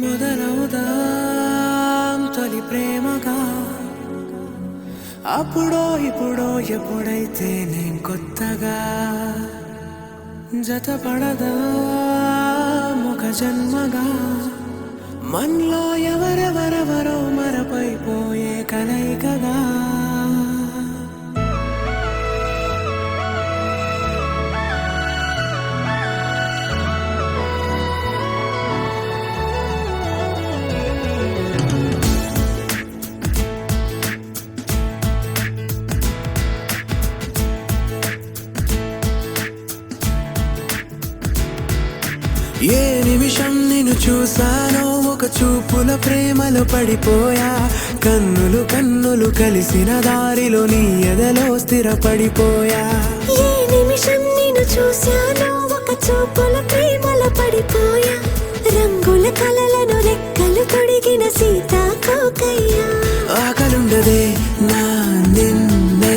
మొదలవుదాం తొలి ప్రేమగా అప్పుడో ఇప్పుడో ఎప్పుడైతే నేను కొత్తగా జతపడదా ఒక జన్మగా మనలో ఎవరెవరెవరో మరపైపోయే కలయికగా ఏ నిమిషం నిన్ను చూసానో ఒక చూపుల ప్రేమలో పడిపోయా కన్నులు కన్నులు కలిసిన దారిలో నీ ఎదలో స్థిరపడిపోయా ఏ నిమిషం నిన్ను చూసానో ఒక చూపుల ప్రేమలో పడిపోయా రంగుల కలలను రెక్కలు తొడిగిన సీతాకోకయ్యా ఆకలుండదే నా నిన్నే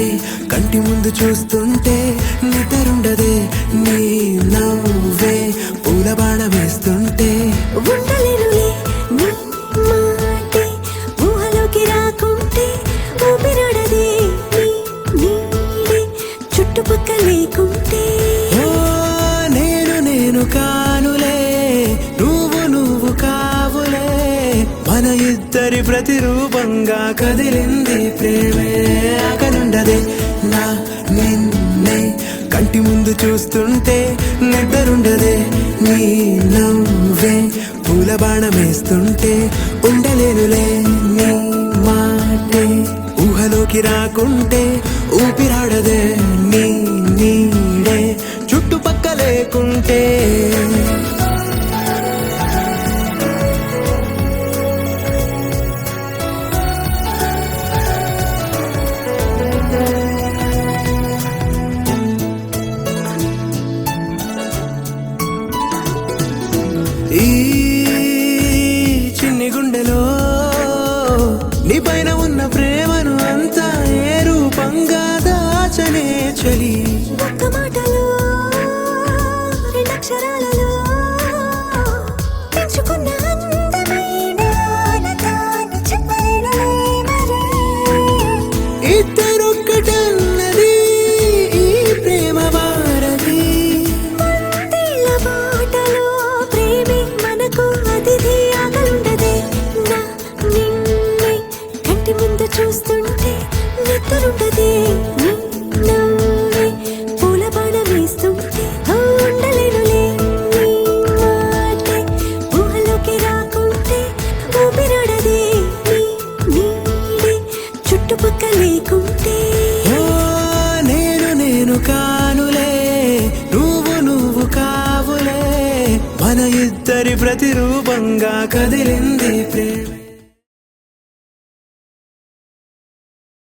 కంటి ముందు చూస్తుంటే నిద్రుండదే నీ నవ్వే పూల బాణ వేస్తుంటే ఉండలేనులే నీ మాటే ఊహలోకి రాకుంటే ఊపిరాడదే నీ నీడే చుట్టుపక్కల లేకుంటే ఓ నేను కానులే నువ్వు కావులే మన ఇద్దరి ప్రతిరూపంగా కదిలింది ప్రేమే ఆకలుండదే నా నిన్నే కంటి ముందు చూస్తుంటే నిద్రుండదే నీ నవ్వే పూల బాణం వేస్తుంటే ఉండలేనులే నీ మాటే ఊహలోకి రాకుంటే ఊపిరాడదే నీ నీడే చుట్టుపక్క లేకుంటే ఈ చిన్ని గుండెలో నీ పైన ఉన్న ప్రేమను అంతా ఏ రూపంగా దాచనే చలి ఒక్క మాటలో రెండక్షరాలలో పెంచుకున్న అందమైన ఆనందాన్ని చెప్పలేనులే మరి ఇద్దరొక్కటన్నది ఈ ప్రేమ వారది మందిళ్ళ బాటలో ప్రేమే మనకు అతిథి ఆగలుండదే నా నిన్నే కంటి ముందు చూస్తుంటే నిద్రుండదే నీ నవ్వే పూల బాణం వేస్తుంటే ఉండలేనులే నీ మాటే ఊహలోకి రాకుంటే ఊపిరాడదే నీ నీడే చుట్టుపక్కల లేకుంటే ఓ నేను కానులే నువ్వు కావులే మన ఇద్దరి ప్రతిరూపంగా కదిలింది ప్రేమ